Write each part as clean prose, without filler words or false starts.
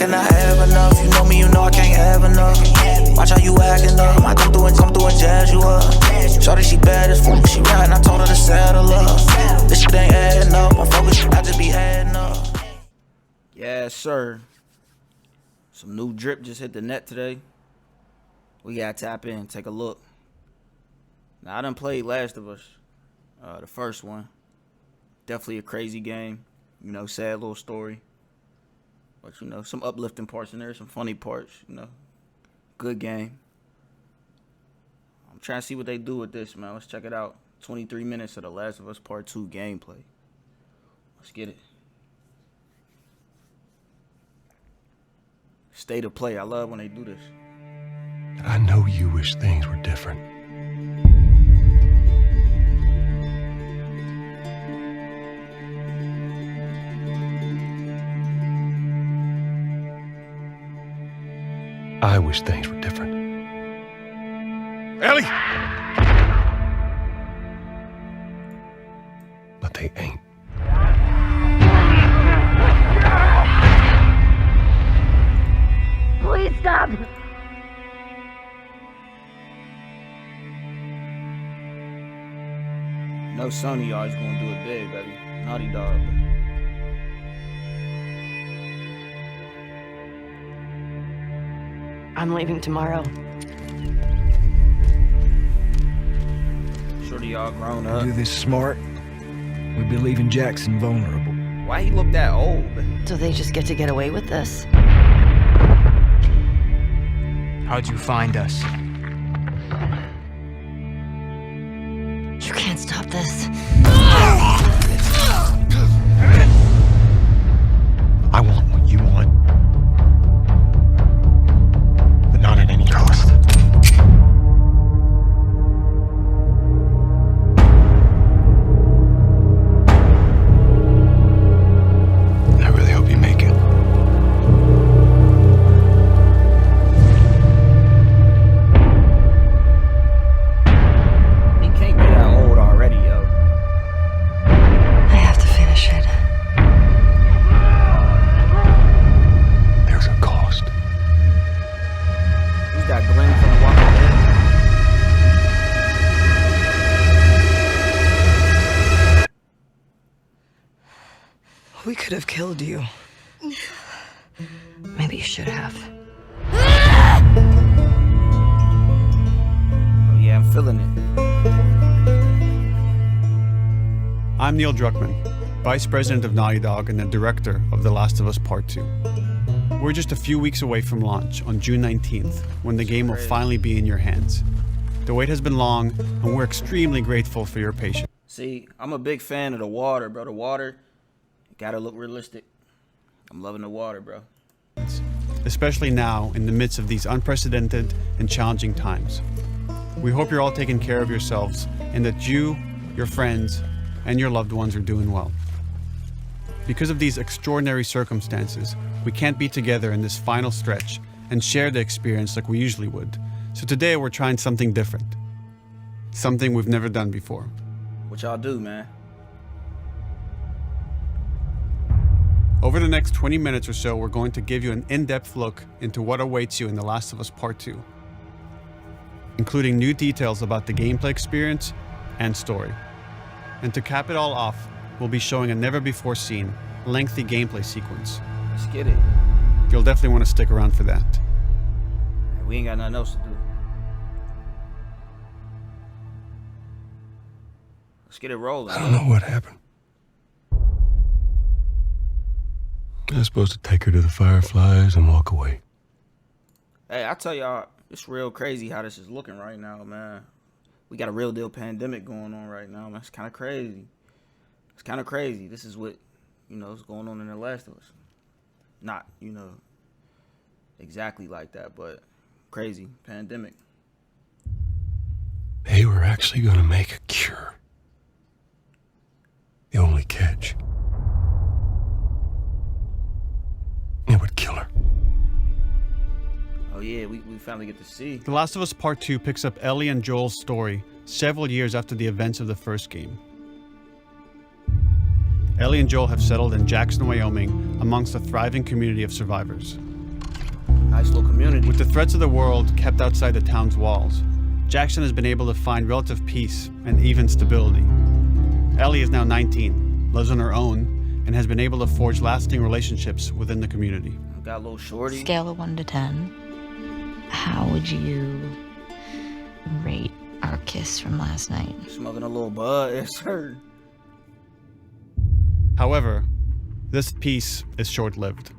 can I have enough? You know me, you know I can't have enough. Watch how you acting up. I come through and jazz you up. Shorty, she bad as fuck, she riding, I told her to settle up. This shit ain't adding up, I'm focused, I just be adding up. Yes, sir. Some new drip just hit the net today. We gotta tap in, take a look. Now, I done played Last of Us, the first one. Definitely a crazy game. You know, sad little story. But, you know, some uplifting parts in there, some funny parts, you know. Good game. I'm trying to see what they do with this, man. Let's check it out. 23 minutes of The Last of Us Part 2 gameplay. Let's get it. State of play. I love when they do this. I know you wish things were different. I wish things were different. Ellie! But they ain't. Please stop! No, Sony always gonna do it big, baby. Naughty Dog. I'm leaving tomorrow. Shorty, y'all grown up. Do this smart, we'd be leaving Jackson vulnerable. Why he look that old? So they just get to get away with this? How'd you find us? You can't stop this. I want what you want. But not at any cost. I really hope you make it. He can't be that old already, yo. I have to finish it. There's a cost. He's got Glenn from The Walking Dead. We could have killed you. Maybe you should have. Oh yeah, I'm feeling it. I'm Neil Druckmann, Vice President of Naughty Dog and the Director of The Last of Us Part 2. We're just a few weeks away from launch on June 19th, when the game will finally be in your hands. The wait has been long, and we're extremely grateful for your patience. See, I'm a big fan of the water, bro. The water, gotta look realistic. I'm loving the water, bro. Especially now, in the midst of these unprecedented and challenging times. We hope you're all taking care of yourselves, and that you, your friends, and your loved ones are doing well. Because of these extraordinary circumstances, we can't be together in this final stretch and share the experience like we usually would. So today we're trying something different. Something we've never done before. What y'all do, man? Over the next 20 minutes or so, we're going to give you an in-depth look into what awaits you in The Last of Us Part 2, including new details about the gameplay experience and story. And to cap it all off, we'll be showing a never-before-seen, lengthy gameplay sequence. Let's get it. You'll definitely want to stick around for that. We ain't got nothing else to do. Let's get it rolling. I don't know what happened. I was supposed to take her to the Fireflies and walk away. Hey, I tell y'all, it's real crazy how this is looking right now, man. We got a real deal pandemic going on right now, man. It's kind of crazy. It's kind of crazy. This is what, you know, is going on in The Last of Us. Not, you know, exactly like that, but crazy. Pandemic. They were actually going to make a cure. The only catch, it would kill her. Oh yeah, we finally get to see. The Last of Us Part 2 picks up Ellie and Joel's story several years after the events of the first game. Ellie and Joel have settled in Jackson, Wyoming, amongst a thriving community of survivors. Nice little community. With the threats of the world kept outside the town's walls, Jackson has been able to find relative peace and even stability. Ellie is now 19, lives on her own, and has been able to forge lasting relationships within the community. Got a little shorty. Scale of 1 to 10. How would you rate our kiss from last night? Smoking a little bud. It's her. However, this peace is short-lived.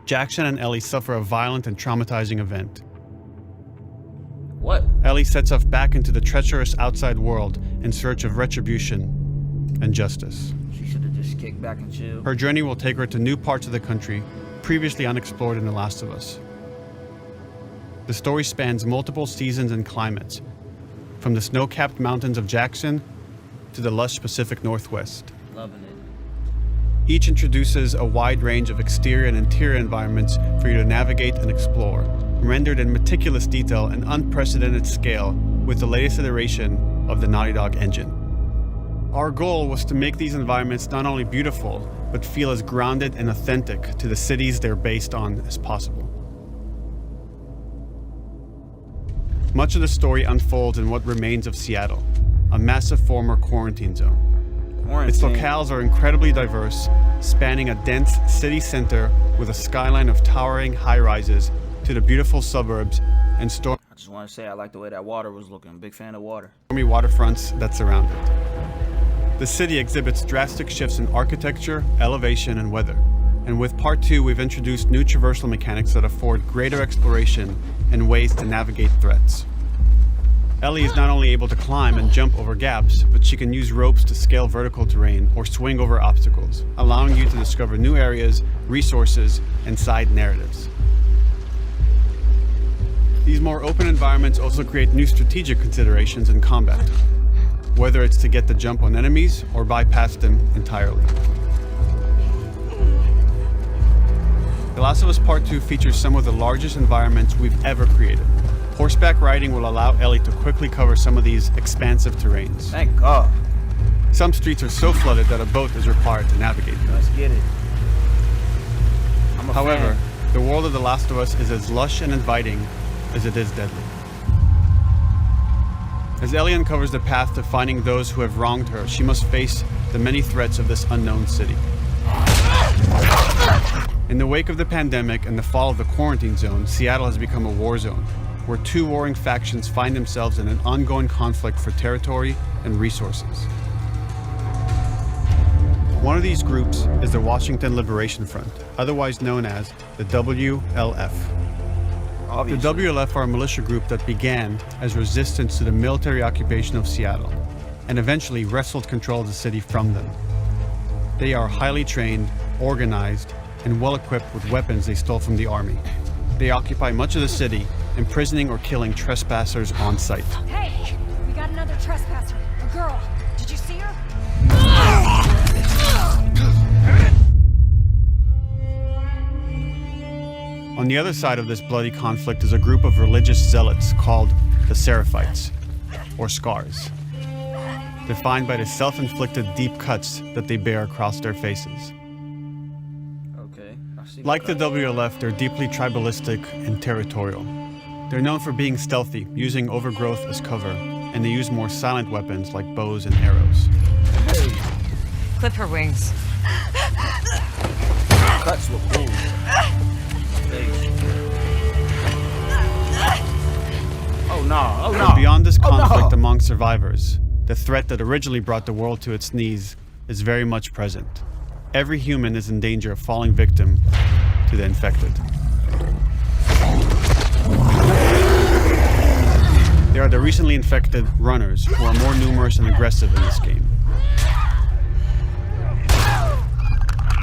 Jackson and Ellie suffer a violent and traumatizing event. What? Ellie sets off back into the treacherous outside world in search of retribution and justice. She should have just kicked back and chilled. Her journey will take her to new parts of the country previously unexplored in The Last of Us. The story spans multiple seasons and climates, from the snow-capped mountains of Jackson to the lush Pacific Northwest. Loving it. Each introduces a wide range of exterior and interior environments for you to navigate and explore, rendered in meticulous detail and unprecedented scale with the latest iteration of the Naughty Dog engine. Our goal was to make these environments not only beautiful, but feel as grounded and authentic to the cities they're based on as possible. Much of the story unfolds in what remains of Seattle, a massive former quarantine zone. Its locales are incredibly diverse, spanning a dense city center with a skyline of towering high-rises to the beautiful suburbs and stormy I just want to say I like the way that water was looking. Big fan of water. waterfronts that surround it. The city exhibits drastic shifts in architecture, elevation, and weather. And with Part 2, we've introduced new traversal mechanics that afford greater exploration and ways to navigate threats. Ellie is not only able to climb and jump over gaps, but she can use ropes to scale vertical terrain or swing over obstacles, allowing you to discover new areas, resources, and side narratives. These more open environments also create new strategic considerations in combat, whether it's to get the jump on enemies or bypass them entirely. The Last of Us Part 2 features some of the largest environments we've ever created. Horseback riding will allow Ellie to quickly cover some of these expansive terrains. Thank God. Some streets are so flooded that a boat is required to navigate them. Let's get it. I'm a However, fan. the world of The Last of Us is as lush and inviting as it is deadly. As Ellie uncovers the path to finding those who have wronged her, she must face the many threats of this unknown city. In the wake of the pandemic and the fall of the quarantine zone, Seattle has become a war zone, where two warring factions find themselves in an ongoing conflict for territory and resources. One of these groups is the Washington Liberation Front, otherwise known as the WLF. Obviously. The WLF are a militia group that began as resistance to the military occupation of Seattle and eventually wrestled control of the city from them. They are highly trained, organized, and well-equipped with weapons they stole from the army. They occupy much of the city, imprisoning or killing trespassers on sight. Hey, we got another trespasser. A girl. Did you see her? On the other side of this bloody conflict is a group of religious zealots called the Seraphites, or Scars, defined by the self-inflicted deep cuts that they bear across their faces. Okay. I see Like the WLF, they're deeply tribalistic and territorial. They're known for being stealthy, using overgrowth as cover, and they use more silent weapons like bows and arrows. Clip her wings. cuts look cool. Oh no, oh no. But beyond this conflict no. among survivors, the threat that originally brought the world to its knees is very much present. Every human is in danger of falling victim to the infected. There are the recently infected runners, who are more numerous and aggressive in this game.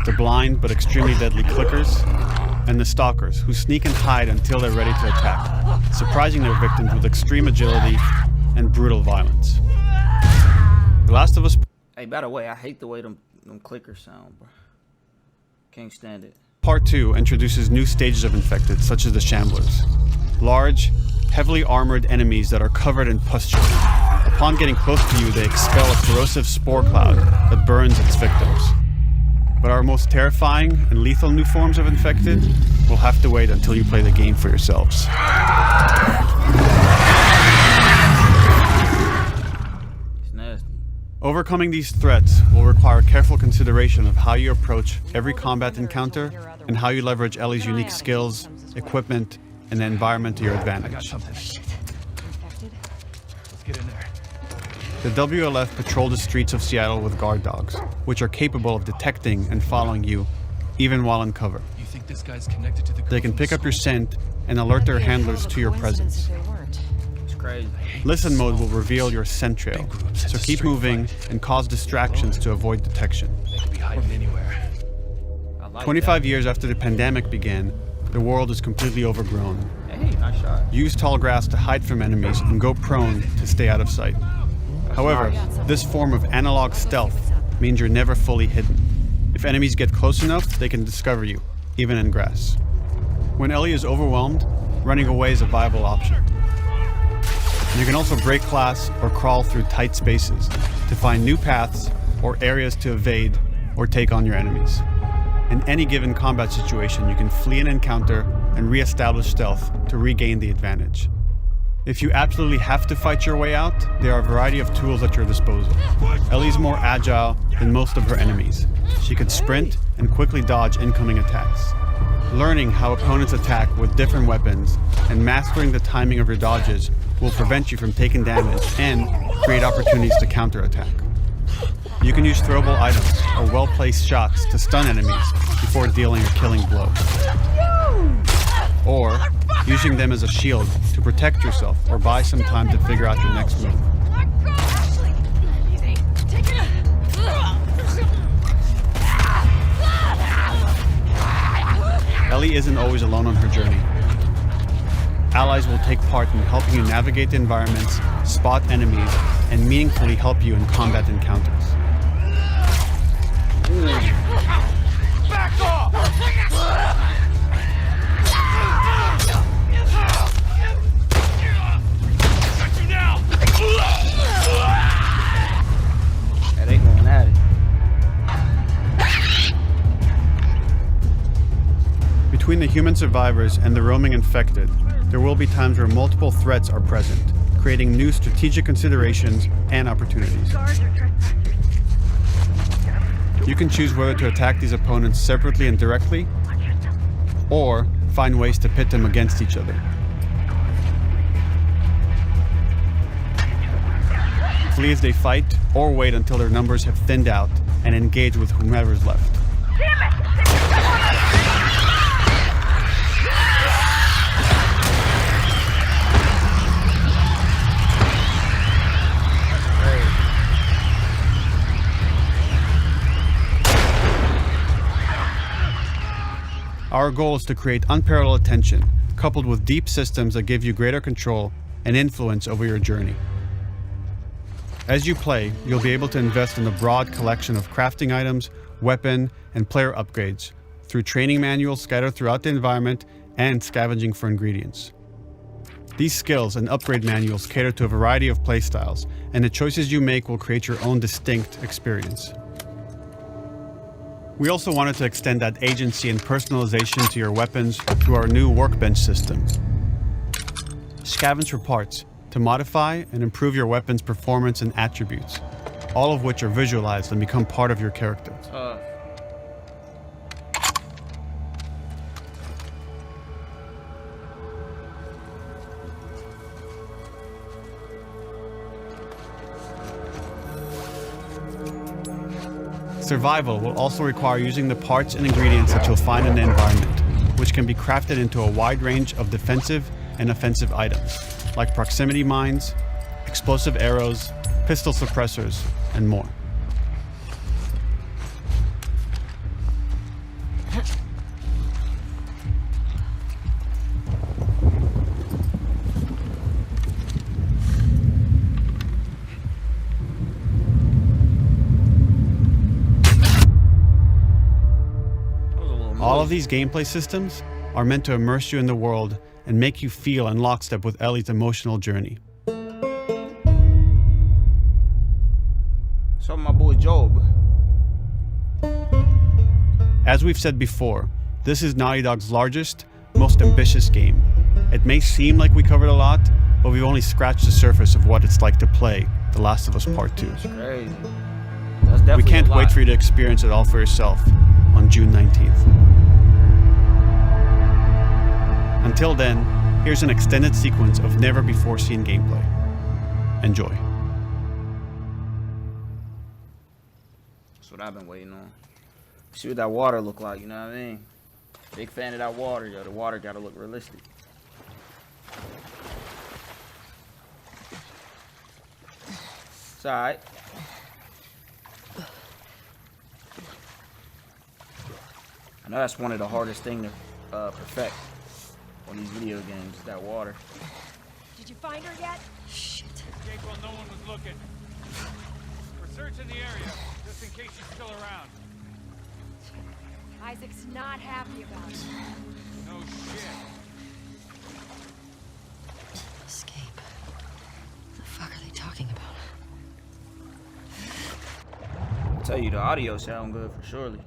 The blind but extremely deadly clickers, and the stalkers, who sneak and hide until they're ready to attack, surprising their victims with extreme agility and brutal violence. The Last of Us... Hey, by the way, I hate the way them clickers sound, bro. Can't stand it. Part 2 introduces new stages of infected, such as the Shamblers. Large, heavily armored enemies that are covered in pustule. Upon getting close to you, they expel a corrosive spore cloud that burns its victims. But our most terrifying and lethal new forms of infected will have to wait until you play the game for yourselves. It's nasty. Overcoming these threats will require careful consideration of how you approach every combat encounter and how you leverage Ellie's unique skills, equipment, and the environment to your advantage. Let's get in there. The WLF patrol the streets of Seattle with guard dogs, which are capable of detecting and following you, even while in cover. You think this guy's connected to the They can pick up your scent and alert their handlers to your presence. It's crazy. Listen mode will reveal your scent trail, so keep moving and cause distractions to avoid detection. They could be hiding anywhere. I like 25 years after the pandemic began, the world is completely overgrown. that. Hey, nice shot. Use tall grass to hide from enemies and go prone to stay out of sight. However, this form of analog stealth means you're never fully hidden. If enemies get close enough, they can discover you, even in grass. When Ellie is overwhelmed, running away is a viable option. You can also break glass or crawl through tight spaces to find new paths or areas to evade or take on your enemies. In any given combat situation, you can flee an encounter and re-establish stealth to regain the advantage. If you absolutely have to fight your way out, there are a variety of tools at your disposal. Ellie's more agile than most of her enemies. She could sprint and quickly dodge incoming attacks. Learning how opponents attack with different weapons and mastering the timing of your dodges will prevent you from taking damage and create opportunities to counterattack. You can use throwable items or well-placed shots to stun enemies before dealing a killing blow. Or using them as a shield to protect yourself or buy some time to figure out your next move. Ellie isn't always alone on her journey. Allies will take part in helping you navigate the environments, spot enemies, and meaningfully help you in combat encounters. Back off! Yeah, they going at it. Between the human survivors and the roaming infected, there will be times where multiple threats are present, creating new strategic considerations and opportunities. You can choose whether to attack these opponents separately and directly, or find ways to pit them against each other. Flee as they fight, or wait until their numbers have thinned out and engage with whomever's left. Our goal is to create unparalleled tension, coupled with deep systems that give you greater control and influence over your journey. As you play, you'll be able to invest in a broad collection of crafting items, weapon, and player upgrades through training manuals scattered throughout the environment and scavenging for ingredients. These skills and upgrade manuals cater to a variety of playstyles, and the choices you make will create your own distinct experience. We also wanted to extend that agency and personalization to your weapons through our new workbench system. Scavenge for parts to modify and improve your weapon's performance and attributes, all of which are visualized and become part of your character. Survival will also require using the parts and ingredients that you'll find in the environment, which can be crafted into a wide range of defensive and offensive items, like proximity mines, explosive arrows, pistol suppressors, and more. All of these gameplay systems are meant to immerse you in the world and make you feel in lockstep with Ellie's emotional journey. So my boy Job. As we've said before, This is Naughty Dog's largest, most ambitious game. It may seem like we covered a lot, but we've only scratched the surface of what it's like to play The Last of Us Part 2. Crazy. That's definitely We can't a lot. wait for you to experience it all for yourself on June 19th. Until then, here's an extended sequence of never-before-seen gameplay. Enjoy. That's what I've been waiting on. See what that water look like, you know what I mean? Big fan of that water, yo. The water gotta look realistic. It's alright. I know that's one of the hardest things to perfect on these video games, is that water. Did you find her yet? Shit. Escape while no one was looking. We're searching the area, just in case she's still around. Isaac's not happy about it. No shit. Escape. What the fuck are they talking about? I'll tell you, the audio sound good for surely.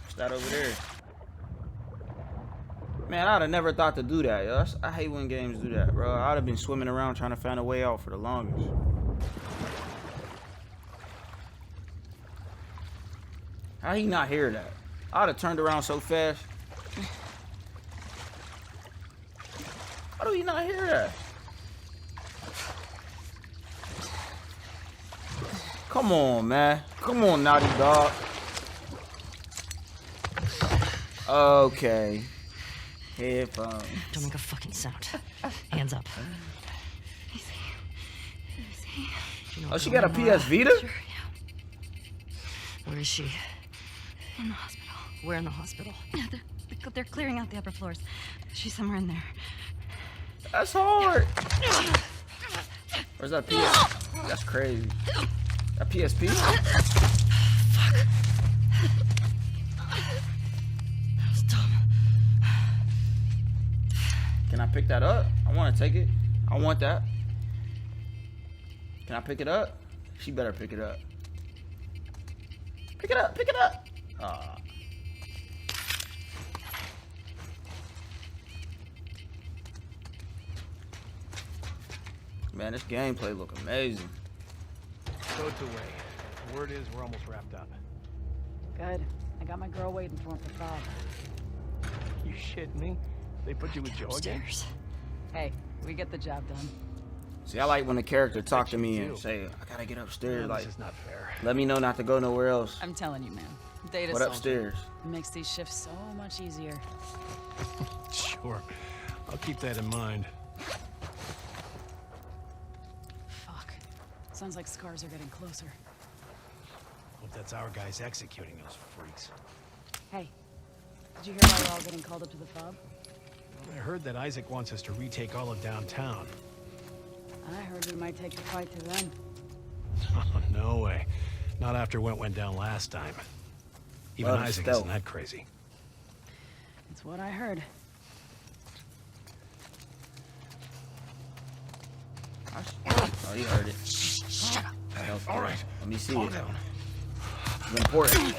What's that over there? Man, I'd have never thought to do that, yo. I hate when games do that, bro. I'd have been swimming around trying to find a way out for the longest. How he not hear that? I'd have turned around so fast. How do he not hear that? Come on, man. Come on, Naughty Dog. Okay. Headphones. Don't make a fucking sound. Hands up. Oh, she got a PS Vita? Sure, yeah. Where is she? In the hospital. Where in the hospital? Yeah, they're clearing out the upper floors. She's somewhere in there. That's hard. Where's that PS? That's crazy. That PSP? Fuck. That was dumb. Can I pick that up? I want to take it. I want that. Can I pick it up? She better pick it up. Pick it up. Pick it up. Aw. Man, this gameplay look amazing. So it's away. The word is we're almost wrapped up. Good. I got my girl waiting for him for 5. You shitting me? They put you with Joe again? Upstairs. Hey, we get the job done. See, I like when the character talk to me and say, I gotta get upstairs. No, Like, this is not fair. let me know not to go nowhere else. I'm telling you, man. Data What soldier. upstairs? It makes these shifts so much easier. Sure. I'll keep that in mind. Fuck. Sounds like scars are getting closer. Hope that's our guys executing those freaks. Hey, did you hear why we're all getting called up to the fob? I heard that Isaac wants us to retake all of downtown. I heard we might take the fight to them. Oh, no way. Not after what went down last time. Even Well, Isaac stealth. isn't that crazy. That's what I heard. Oh, you heard it. Shut up. Stealth. All right. Let me see Calm it. down. It's important.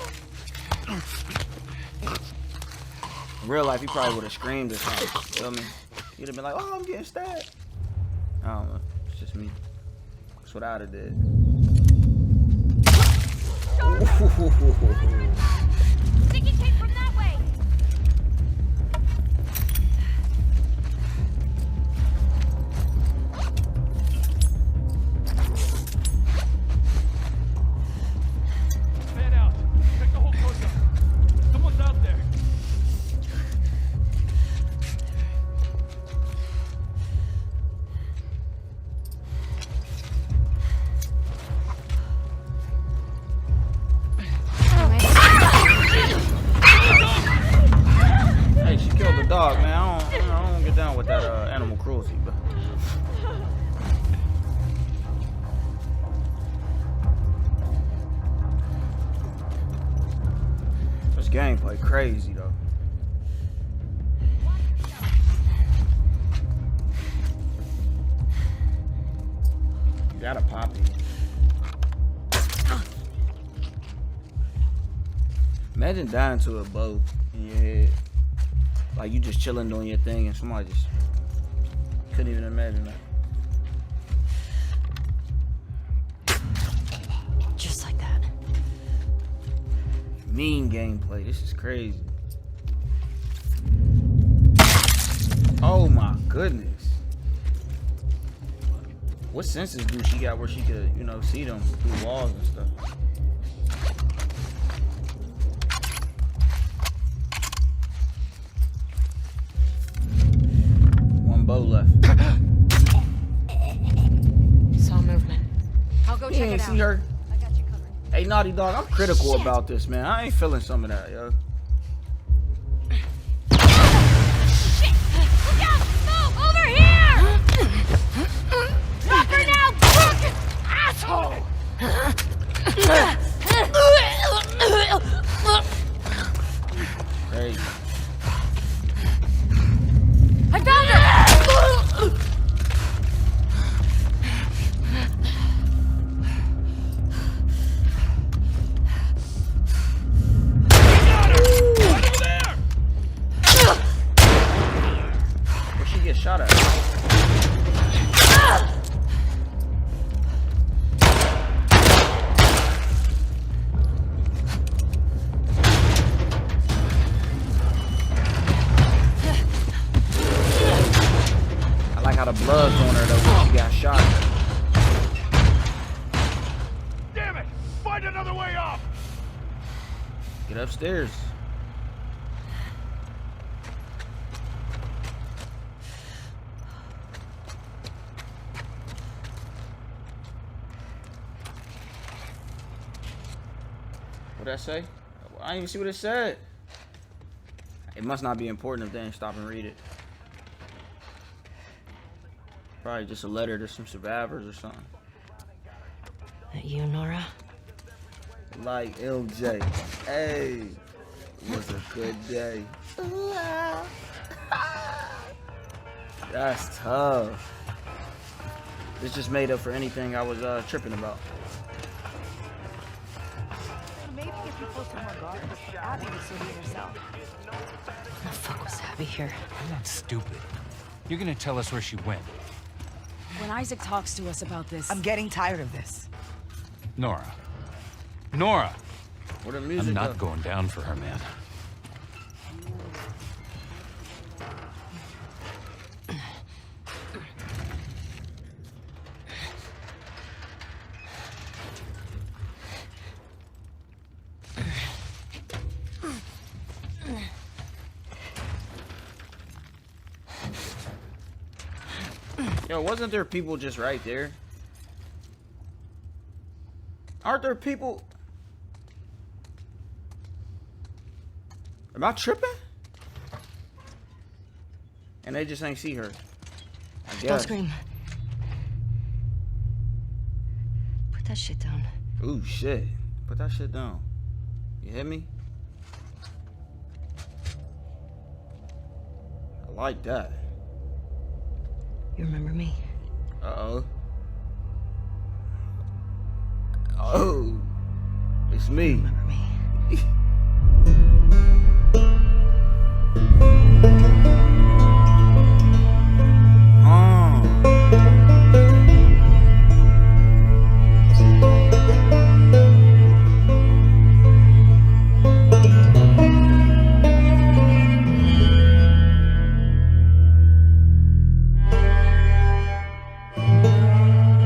In real life, he probably would have screamed or something. You feel me? He'd have been like, oh, I'm getting stabbed. I don't know. It's just me. That's what I'd have did. Sticky tape from that way! Fan out. Check the whole coast out. Someone's out there. Hey, she killed the dog, man. I don't get down with that animal cruelty, but. This gameplay crazy. crazy though. You gotta pop it. Imagine dying to a bow in your head. Like you just chilling doing your thing and somebody just couldn't even imagine that. Just like that. Mean gameplay. This is crazy. Oh my goodness. What senses do she got where she could, you know, see them through walls and stuff? One bow left. Saw movement. I'll go You check ain't it out. see her? I got you covered. Hey, Naughty Dog, I'm critical Shit. about this, man. I ain't feeling some of that, yo. Shit! Look out! Move! Over here! Drop her now, crook! Asshole! Crazy. I found her! Where'd she get shot at? I like how the blood's on her though when she got shot. Damn it! Find another way off! Get upstairs. What'd that say? I didn't even see what it said. It must not be important if they didn't stop and read it. Probably just a letter to some survivors or something. That you, Nora? Like LJ. Hey, it was a good day. That's tough. This just made up for anything I was tripping about. Maybe if you posted more guards, Abby would still be herself. The fuck was Abby here? I'm not stupid. You're gonna tell us where she went. When Isaac talks to us about this, I'm getting tired of this. Nora. Nora! What the music I'm not go? going down for her, man. Yo, wasn't there people just right there? Aren't there people? Am I tripping? And they just ain't see her. I Don't guess. scream. Put that shit down. Ooh, shit. Put that shit down. You hit me? I like that. You remember me? Uh-oh. Oh. It's me. Remember me?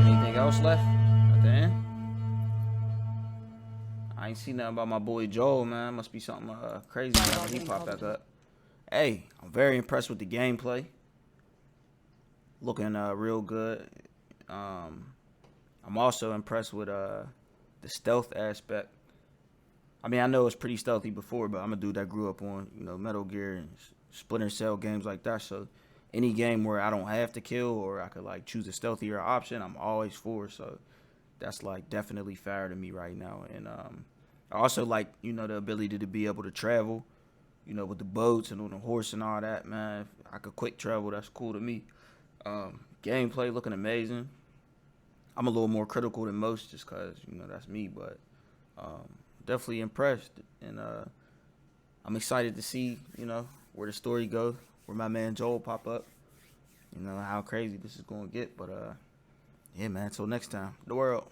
Anything else left at the end? I ain't seen nothing about my boy Joel, man. Must be something crazy now that he popped back up. Hey, I'm very impressed with the gameplay. Looking real good. I'm also impressed with the stealth aspect. I mean, I know it's pretty stealthy before, but I'm a dude that grew up on, you know, Metal Gear and Splinter Cell games like that. So any game where I don't have to kill or I could like choose a stealthier option, I'm always for. So that's like definitely fire to me right now. And I also like, you know, the ability to be able to travel you know, with the boats and on the horse and all that, man. If I could quick travel, that's cool to me. Gameplay looking amazing. I'm a little more critical than most just because, you know, that's me, but definitely impressed. And I'm excited to see, you know, where the story goes, where my man Joel pop up. You know, how crazy this is going to get. But, yeah, man, until next time, the world.